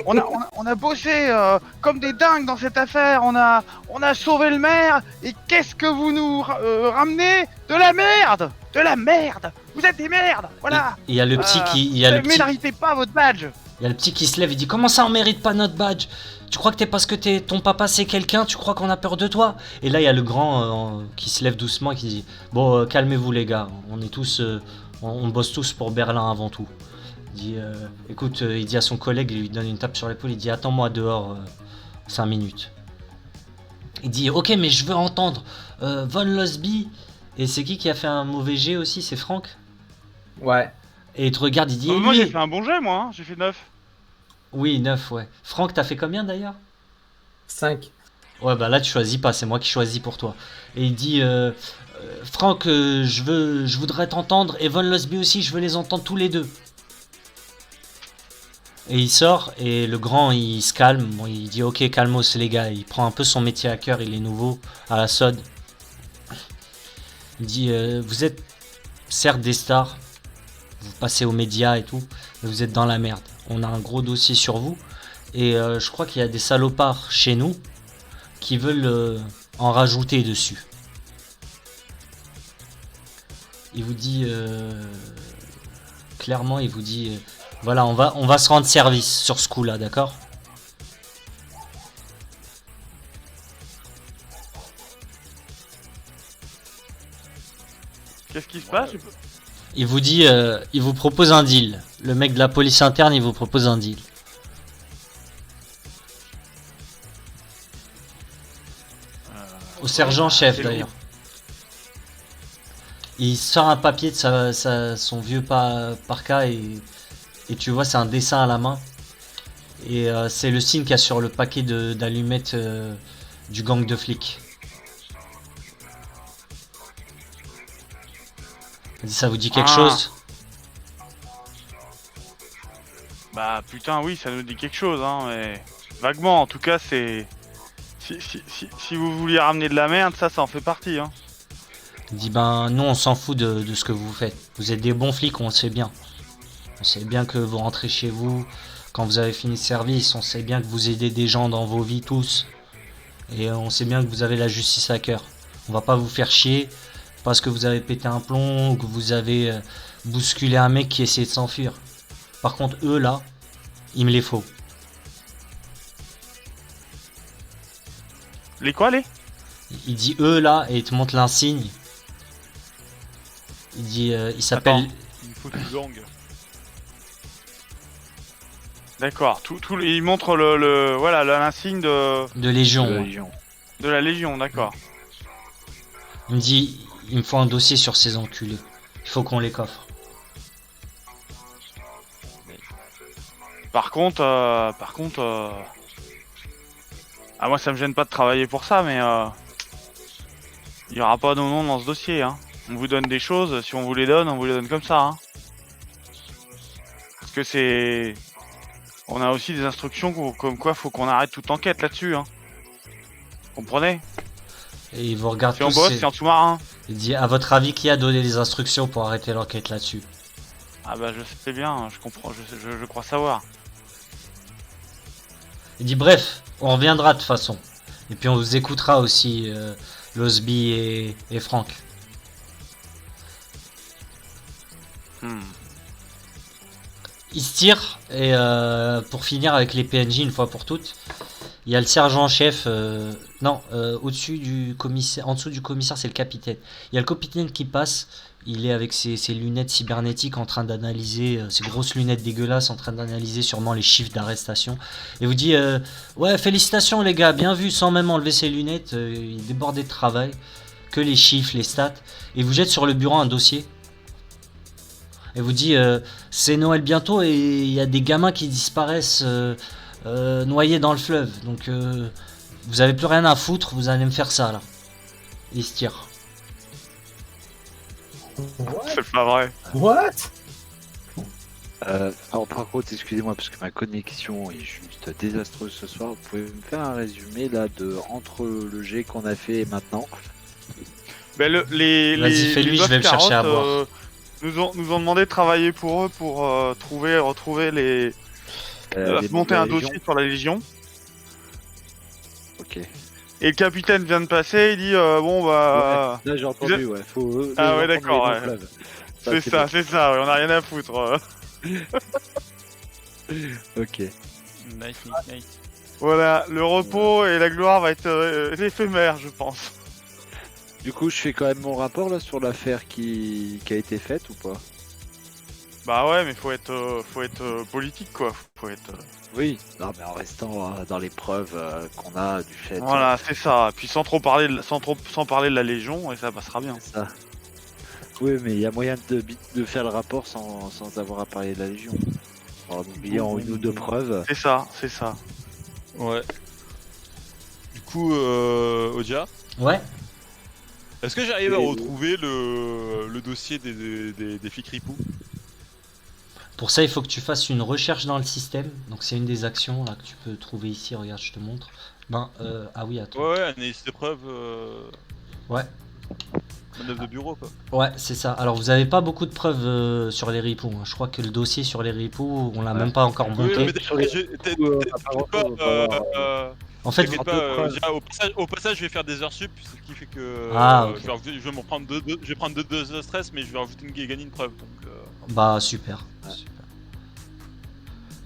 On a bossé comme des dingues dans cette affaire. On a sauvé le maire. Et qu'est-ce que vous nous ramenez? De la merde! De la merde! Vous êtes des merdes! Voilà! Il y a le petit qui. Il y a le Vous petit. méritez pas votre badge! Il y a le petit qui se lève et dit comment ça on mérite pas notre badge? Tu crois que t'es parce que ton papa c'est quelqu'un, tu crois qu'on a peur de toi? Et là il y a le grand qui se lève doucement et qui dit bon calmez-vous les gars, on est tous on bosse tous pour Berlin avant tout. Il dit écoute il dit à son collègue, il lui donne une tape sur l'épaule, il dit attends-moi dehors 5 minutes. Il dit ok mais je veux entendre Von Losby. Et c'est qui a fait un mauvais jet aussi? C'est Franck? Ouais. Et il te regarde, il dit Moi lui... j'ai fait un bon jet, moi, hein. J'ai fait 9. Oui, 9, ouais. Franck, t'as fait combien d'ailleurs? 5. Ouais, bah là tu choisis pas, c'est moi qui choisis pour toi. Et il dit Franck, je voudrais t'entendre, et Von Losby aussi, je veux les entendre tous les deux. Et il sort, et le grand il se calme, bon, il dit ok, calmos les gars, il prend un peu son métier à cœur, il est nouveau à la SOD. Il dit vous êtes certes des stars, vous passez aux médias et tout, mais vous êtes dans la merde. On a un gros dossier sur vous, et je crois qu'il y a des salopards chez nous qui veulent en rajouter dessus. Il vous dit clairement, il vous dit voilà, on va se rendre service sur ce coup-là, d'accord? Qu'est-ce qui se passe? Il vous dit, il vous propose un deal. Le mec de la police interne, il vous propose un deal. Au sergent-chef d'ailleurs. Il sort un papier de son vieux parka et tu vois c'est un dessin à la main. Et c'est le signe qu'il y a sur le paquet d'allumettes du gang de flics. Ça vous dit quelque chose? Bah putain oui, ça nous dit quelque chose, hein, mais... Vaguement, en tout cas, c'est... Si vous vouliez ramener de la merde, ça en fait partie, hein. Il dit ben nous on s'en fout de ce que vous faites. Vous êtes des bons flics, on le sait bien. On sait bien que vous rentrez chez vous quand vous avez fini le service. On sait bien que vous aidez des gens dans vos vies tous. Et on sait bien que vous avez la justice à cœur. On va pas vous faire chier parce que vous avez pété un plomb ou que vous avez bousculé un mec qui essayait de s'enfuir. Par contre eux là, il me les faut. Les quoi, les? Il dit eux là et il te montre l'insigne. Il dit il s'appelle... Il faut du gang. D'accord, il montre voilà, l'insigne de Légion. de la Légion, d'accord. Il me dit il me faut un dossier sur ces enculés. Il faut qu'on les coffre. Par contre, ah moi ça me gêne pas de travailler pour ça, mais il y aura pas nos noms dans ce dossier, hein. On vous donne des choses, si on vous les donne, on vous les donne comme ça, hein. Parce que c'est... On a aussi des instructions comme quoi faut qu'on arrête toute enquête là-dessus, hein. Comprenez? Et il vous regarde Si on tous, bosse, c'est en sous-marin. il dit à votre avis qui a donné les instructions pour arrêter l'enquête là-dessus? Ah bah je sais bien, je comprends, je crois savoir. Il dit bref, on reviendra de toute façon. Et puis on vous écoutera aussi, Losby et Franck. Il se tire et pour finir avec les PNJ une fois pour toutes, il y a le sergent-chef, au-dessus du commissaire, en dessous du commissaire c'est le capitaine. Il y a le capitaine qui passe, il est avec ses lunettes cybernétiques en train d'analyser, ses grosses lunettes dégueulasses en train d'analyser sûrement les chiffres d'arrestation. Et vous dit ouais félicitations les gars, bien vu, sans même enlever ses lunettes, il est débordé de travail, que les chiffres, les stats, et vous jette sur le bureau un dossier. Et vous dit c'est Noël bientôt et il y a des gamins qui disparaissent noyés dans le fleuve. Donc vous avez plus rien à foutre, vous allez me faire ça là. Et il se tire. C'est pas vrai. What? Alors par contre, excusez-moi parce que ma connexion est juste désastreuse ce soir. Vous pouvez me faire un résumé là de entre le jet qu'on a fait et maintenant? Ben Vas-y, fais-lui, je vais le chercher à boire. nous ont demandé de travailler pour eux pour retrouver Les monter membres un de la dossier sur la Légion. Ok. Et le capitaine vient de passer, il dit bon bah... Là, j'ai entendu, ouais. Faut, Ah ouais, entendre d'accord, les ouais. bons fleuves. C'est ça, ouais, on a rien à foutre. Ok. Nice. Voilà, le repos et la gloire va être éphémère, je pense. Du coup, je fais quand même mon rapport là sur l'affaire qui a été faite ou pas? Bah ouais, mais faut être politique, quoi. Faut être... Oui. Non, mais en restant dans les preuves qu'on a du fait. Voilà, c'est ça. Puis sans parler de la Légion, et ça passera bien. C'est ça. Oui, mais il y a moyen de faire le rapport sans avoir à parler de la Légion. En oubliant une ou deux preuves. C'est ça. Ouais. Du coup, Odia, Ouais. est-ce que j'arrive à retrouver le dossier des flics ripoux? Pour ça, il faut que tu fasses une recherche dans le système. Donc, c'est une des actions là que tu peux trouver ici. Regarde, je te montre. Ah oui, attends. Ouais, analyse de preuves. Ouais. Manœuvre de bureau, quoi. Ouais, c'est ça. Alors, vous avez pas beaucoup de preuves sur les ripoux, hein. Je crois que le dossier sur les ripoux, on l'a même pas encore Oui, monté. mais En fait, t'inquiète pas, Odia, au passage, je vais faire des heures sup, ce qui fait que Ah, ok. je vais m'en prendre je vais prendre deux de stress, mais je vais rajouter gagner une preuve. Donc, bah super. Super.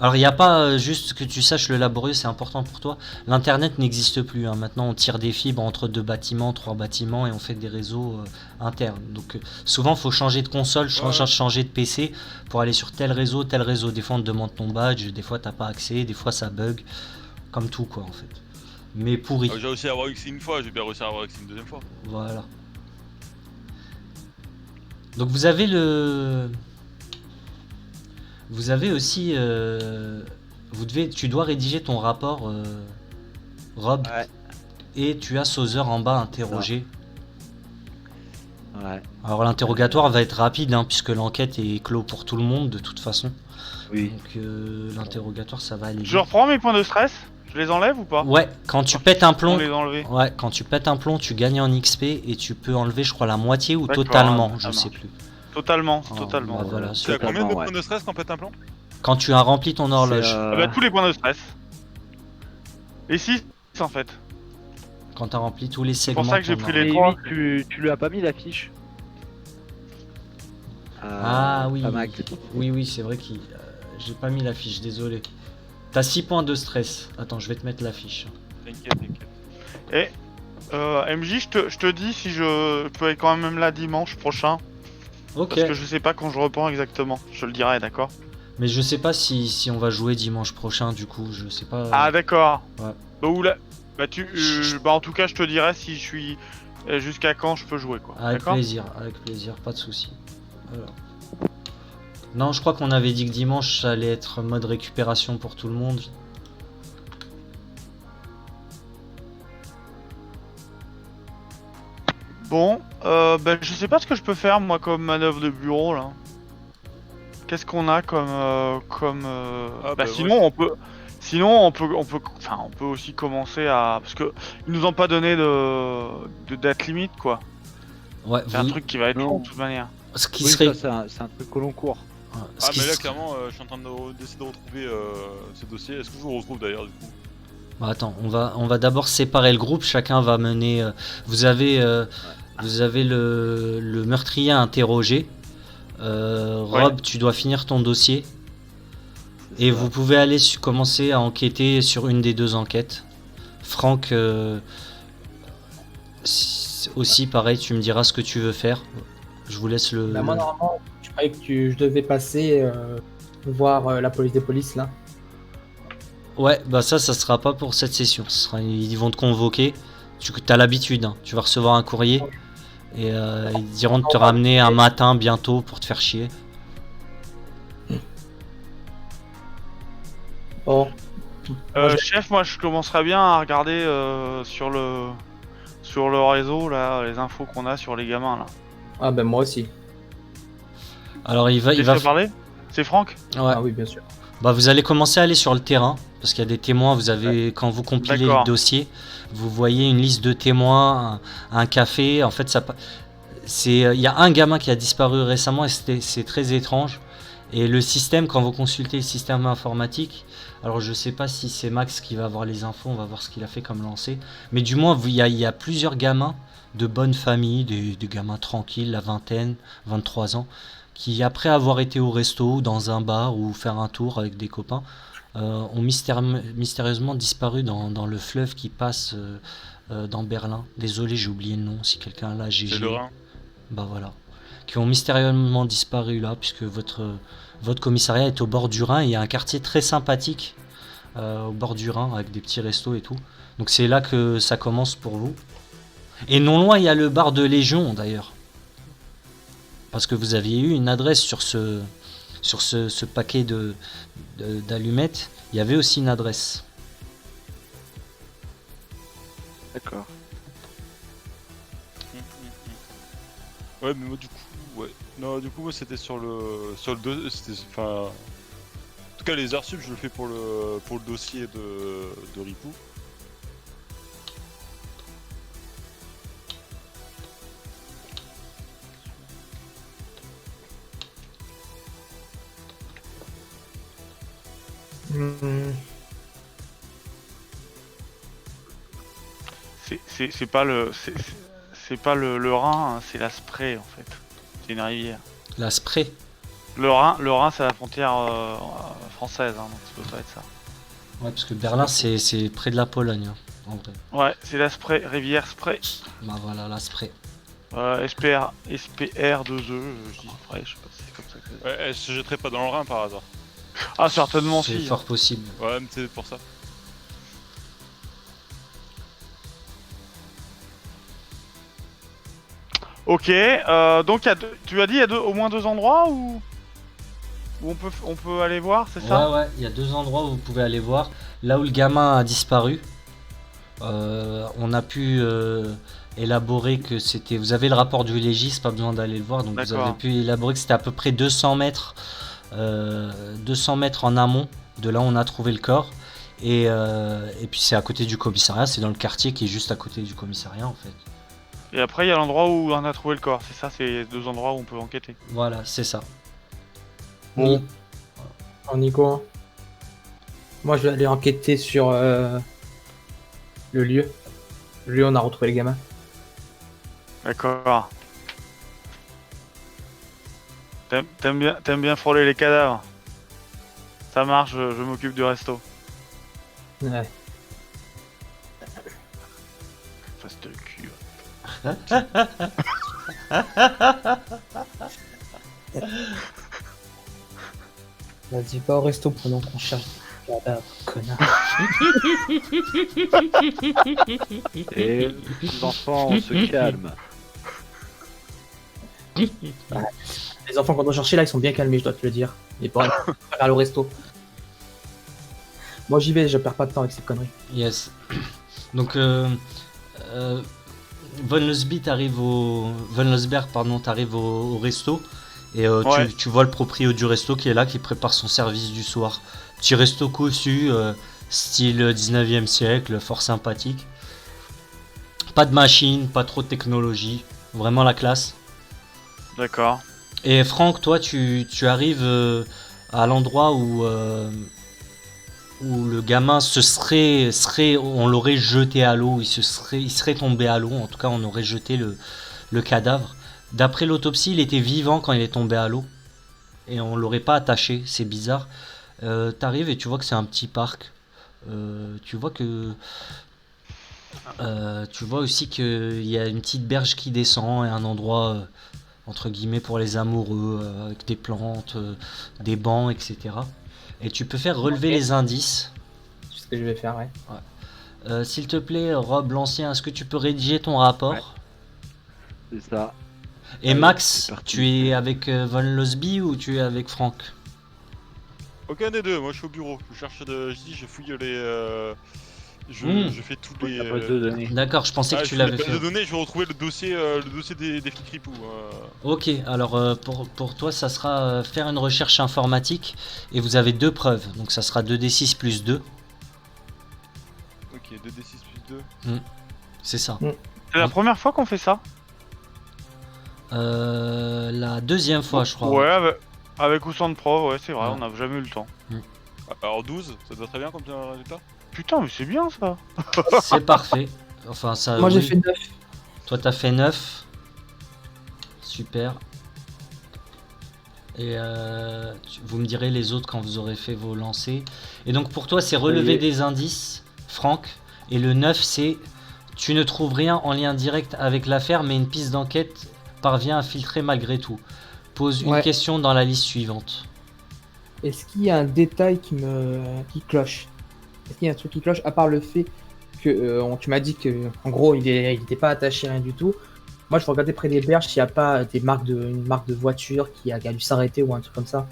Alors il n'y a pas juste que tu saches le laborieux, c'est important pour toi. L'internet n'existe plus, hein. Maintenant on tire des fibres entre 2 bâtiments, 3 bâtiments et on fait des réseaux internes. Donc souvent il faut changer de console, changer de PC pour aller sur tel réseau. Des fois on te demande ton badge, des fois t'as pas accès, des fois ça bug. Comme tout quoi en fait. Mais pourri. j'ai réussi à avoir accès une fois, j'ai bien réussi à avoir accès une deuxième fois. Voilà. Donc vous avez aussi, tu dois rédiger ton rapport, Rob, Ouais. et tu as Sauzer en bas interrogé. Ouais. Alors l'interrogatoire va être rapide, hein, puisque l'enquête est clos pour tout le monde de toute façon. Oui. Donc l'interrogatoire ça va aller Je vite. reprends mes points de stress. Je les enlève ou pas? Ouais, quand tu pètes un On plomb, les enlever. ouais, quand tu pètes un plomb, tu gagnes en XP et tu peux enlever, je crois, la moitié ou D'accord, totalement, ça je sais marche. plus. Totalement. Bah voilà, Tu as super. combien de ouais. points de stress quand pète un plomb? Quand tu as rempli ton horloge, Ah bah, tous les points de stress. Et 6 en fait. quand tu as rempli tous les pour segments. ça que j'ai de ton pris horloge. les Et trois. oui, tu lui as pas mis la fiche. Ah oui, pas Mac. oui, c'est vrai que j'ai pas mis la fiche, désolé. T'as 6 points de stress. Attends, je vais te mettre la fiche. T'inquiète. MJ, je te dis si je peux être quand même là dimanche prochain. Ok, Parce que je sais pas quand je reprends exactement. Je te le dirai, d'accord? mais je sais pas si on va jouer dimanche prochain, du coup, je sais pas. Ah d'accord. Ouais. Bah où là? Bah en tout cas je te dirai si je suis jusqu'à quand je peux jouer quoi. Avec D'accord? plaisir, pas de souci. Alors. Non, je crois qu'on avait dit que dimanche ça allait être mode récupération pour tout le monde. Bon, bah je sais pas ce que je peux faire moi comme manœuvre de bureau là. Qu'est-ce qu'on a comme bah, sinon on peut on peut aussi commencer à parce que ils nous ont pas donné de date limite quoi. Ouais, C'est un truc qui va être Non. long de toute manière. Ce qui Oui, serait. ça, c'est un truc au long cours. Ce Ah qui mais là serait- clairement je suis en train d'essayer de retrouver ce dossier. Est-ce que je vous retrouve d'ailleurs du coup? Bah, attends, on va d'abord séparer le groupe, chacun va mener. Vous avez le meurtrier à interroger. Rob, tu dois finir ton dossier. C'est Et ça. vous pouvez aller commencer à enquêter sur une des 2 enquêtes. Franck, aussi pareil, tu me diras ce que tu veux faire. Je vous laisse le. Bah, moi, normalement, je croyais que je devais passer voir la police des polices là. Ouais, bah ça sera pas pour cette session. Ils vont te convoquer. Tu as l'habitude, hein. Tu vas recevoir un courrier. Et ils diront de te ramener un matin bientôt pour te faire chier. Bon, Chef, moi je commencerais bien à regarder sur le réseau là les infos qu'on a sur les gamins là. ah ben moi aussi. Alors il va. Laisse-le parler? C'est Franck? Ouais. Ah oui, bien sûr. Bah vous allez commencer à aller sur le terrain parce qu'il y a des témoins. Vous avez quand vous compilez D'accord. le dossier, vous voyez une liste de témoins, un café. En fait, il y a un gamin qui a disparu récemment et c'est très étrange. Et le système, quand vous consultez le système informatique, alors je sais pas si c'est Max qui va avoir les infos, on va voir ce qu'il a fait comme lancer. Mais du moins, il y a plusieurs gamins de bonne famille, des gamins tranquilles, la vingtaine, 23 ans, qui après avoir été au resto, dans un bar ou faire un tour avec des copains, ont mystérieusement disparu dans le fleuve qui passe dans Berlin. Désolé, j'ai oublié le nom, si quelqu'un l'a, C'est GG. le Rhin. Bah voilà. Qui ont mystérieusement disparu là, puisque votre commissariat est au bord du Rhin. Il y a un quartier très sympathique au bord du Rhin, avec des petits restos et tout. Donc c'est là que ça commence pour vous. Et non loin, il y a le bar de Légion d'ailleurs. Parce que vous aviez eu une adresse sur ce paquet d'allumettes. Il y avait aussi une adresse. D'accord. Ouais, mais moi du coup, ouais. Non, du coup, moi c'était sur le enfin, en tout cas les heures sub, je le fais pour le dossier de Ripou. C'est pas c'est pas le Rhin, hein, c'est la Spree en fait. C'est une rivière. La spray. Le Rhin, c'est la frontière française, hein, donc ça peut pas être ça. Ouais, parce que Berlin, c'est près de la Pologne, hein, en vrai. Ouais, c'est la Spree, rivière Spree. Bah voilà, la spray. SPR 2E, je dis Spree, je sais pas si c'est comme ça que. Ouais, elle se jetterait pas dans le Rhin par hasard. Ah, certainement C'est si. fort possible. Ouais, mais c'est pour ça. Ok, donc tu as dit il y a au moins deux endroits où on peut aller voir, c'est ça? Ouais, il y a deux endroits où vous pouvez aller voir. Là où le gamin a disparu, on a pu élaborer que c'était. Vous avez le rapport du légiste, pas besoin d'aller le voir. Donc vous D'accord. avez pu élaborer que c'était à peu près 200 mètres, 200 mètres en amont de là où on a trouvé le corps. Et puis c'est à côté du commissariat, c'est dans le quartier qui est juste à côté du commissariat en fait. Et après il y a l'endroit où on a trouvé le corps, c'est ça, c'est les deux endroits où on peut enquêter. Voilà, c'est ça. Bon. Alors, Nico, moi je vais aller enquêter sur le lieu. Le lieu où on a retrouvé les gamins. D'accord. T'aimes bien frôler les cadavres. Ça marche, je m'occupe du resto. Ouais. Fasse le cul. Vas-y, pas au resto pendant qu'on cherche des cadavres, connard. Et les enfants, on se calme. Les enfants, quand on cherchait là, ils sont bien calmés, je dois te le dire. Et pas aller au resto. Moi j'y vais, je perds pas de temps avec ces conneries. Yes. Donc, Von Losby t'arrive Von Losberg, pardon, t'arrive au resto. Et Ouais. tu vois le proprio du resto qui est là, qui prépare son service du soir. Petit resto cossu, style 19e siècle, fort sympathique. Pas de machine, pas trop de technologie. Vraiment la classe. D'accord. Et Franck, toi, tu arrives à l'endroit où le gamin on l'aurait jeté à l'eau, il serait tombé à l'eau, en tout cas on aurait jeté le cadavre. D'après l'autopsie, il était vivant quand il est tombé à l'eau, et on l'aurait pas attaché, c'est bizarre. T'arrives et tu vois que c'est un petit parc. Tu vois aussi qu'il y a une petite berge qui descend et un endroit entre guillemets pour les amoureux, avec des plantes, des bancs, etc. Et tu peux faire relever les indices. C'est ce que je vais faire, ouais. S'il te plaît, Rob l'ancien, est-ce que tu peux rédiger ton rapport? Ouais. C'est ça. Et Allez, Max, c'est parti. tu es avec Von Losby ou tu es avec Franck? Aucun des deux, moi je suis au bureau. Je cherche je fouille les. Je fais tous les. La base de données. D'accord, je pensais que je tu fais les l'avais bases fait. de données, je vais retrouver le dossier des flics ripoux. Ok, alors pour toi, ça sera faire une recherche informatique et vous avez deux preuves. Donc ça sera 2d6 plus 2. Ok, 2d6 plus 2. C'est ça. C'est la première fois qu'on fait ça? La deuxième fois, je crois. Ouais, Avec ou sans de preuve, ouais, c'est vrai, Ouais. on n'a jamais eu le temps. Alors 12, ça te va très bien comme résultat? Putain, mais c'est bien ça. C'est parfait. Enfin, ça. Moi j'ai oui. fait 9. Toi, t'as fait 9. Super. Et vous me direz les autres quand vous aurez fait vos lancers. Et donc, pour toi, c'est relever est. des indices, Franck. Et le 9, c'est tu ne trouves rien en lien direct avec l'affaire, mais une piste d'enquête parvient à filtrer malgré tout. Pose une Ouais. question dans la liste suivante. Est-ce qu'il y a un détail qui cloche? Est-ce qu'il y a un truc qui cloche à part le fait que tu m'as dit que en gros il était pas attaché rien du tout. Moi je regardais près des berges s'il n'y a pas une marque de voiture qui a dû s'arrêter ou un truc comme ça.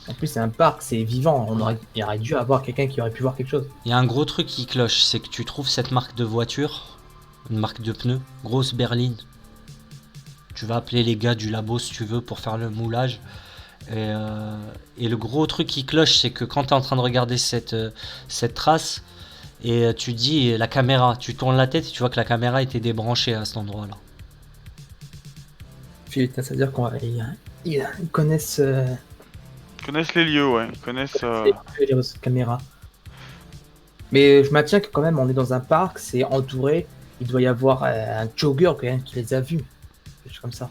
En plus c'est un parc, c'est vivant. Il aurait dû avoir quelqu'un qui aurait pu voir quelque chose. Il y a un gros truc qui cloche, c'est que tu trouves cette marque de voiture, une marque de pneus, grosse berline. Tu vas appeler les gars du labo si tu veux pour faire le moulage. Et le gros truc qui cloche, c'est que quand tu es en train de regarder cette trace, et tu dis la caméra, tu tournes la tête et tu vois que la caméra était débranchée à cet endroit-là. Putain, ça veut dire qu'ils connaissent Ils connaissent les lieux, ouais. Ils connaissent. les caméras. Mais je maintiens que quand même on est dans un parc, c'est entouré. Il doit y avoir un jogger quand même qui les a vus. Quelque chose comme ça.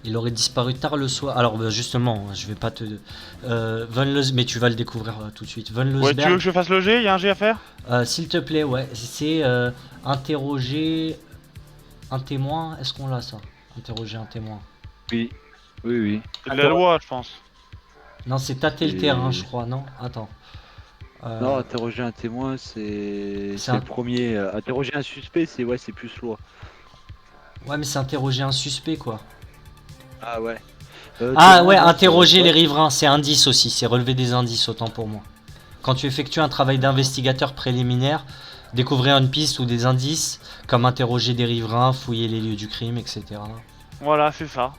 Il aurait disparu tard le soir. Alors justement, je vais pas te... mais tu vas le découvrir tout de suite. Von Ouais, tu veux Leusberg, que je fasse le G? Y a un G à faire? s'il te plaît, ouais, c'est interroger un témoin. Est-ce qu'on l'a ça? Interroger un témoin. Oui, oui, oui. C'est de la loi, je pense. Non, c'est tâter le Et- terrain, je crois, non? Attends. Non, interroger un témoin, c'est c'est un- le premier. Interroger un suspect, c'est plus loi. Ouais, mais c'est interroger un suspect, quoi. Ah ouais. Ah témoin, ouais, non, interroger c'est- les riverains, c'est indice aussi, c'est relever des indices, autant pour moi. Quand tu effectues un travail d'investigateur préliminaire, découvrir une piste ou des indices, comme interroger des riverains, fouiller les lieux du crime, etc. Voilà, c'est ça.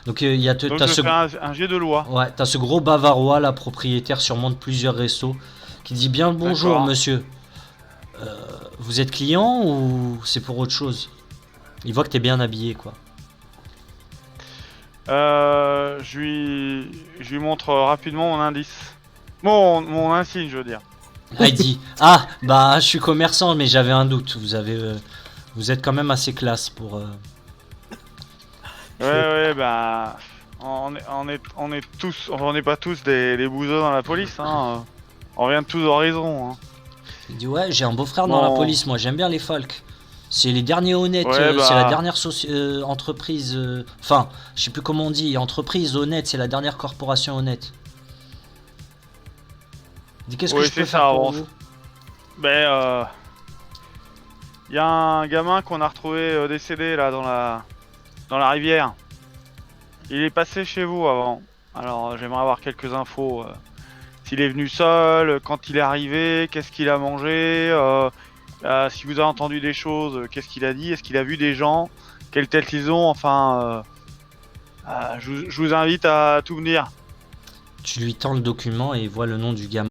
Donc il y a Donc t'as je ce... fais un G de loi. Ouais, t'as ce gros bavarois, là, propriétaire sûrement de plusieurs restos, qui dit bien le bonjour, D'accord. monsieur. Vous êtes client ou c'est pour autre chose? Il voit que t'es bien habillé, quoi. Je lui montre rapidement mon indice. Mon insigne, je veux dire. Ah, il dit ah bah je suis commerçant mais j'avais un doute. Vous êtes quand même assez classe pour. Ouais, bah. On est tous. Enfin, on n'est pas tous des bouseux dans la police, hein. On revient tous d'horizon, hein. Il dit ouais j'ai un beau-frère dans Bon. la police moi j'aime bien les Falks. C'est les derniers honnêtes, Ouais, bah. c'est la dernière entreprise. Enfin je sais plus comment on dit entreprise honnête c'est la dernière corporation honnête. Il dit qu'est-ce que Oui, je peux c'est faire ça, pour on- vous? Ben, y a un gamin qu'on a retrouvé décédé là dans la rivière. Il est passé chez vous avant. Alors j'aimerais avoir quelques infos. S'il est venu seul, quand il est arrivé, qu'est-ce qu'il a mangé, si vous avez entendu des choses, qu'est-ce qu'il a dit, est-ce qu'il a vu des gens, quelle tête ils ont, enfin... je vous invite à tout me dire. Tu lui tends le document et il voit le nom du gamin.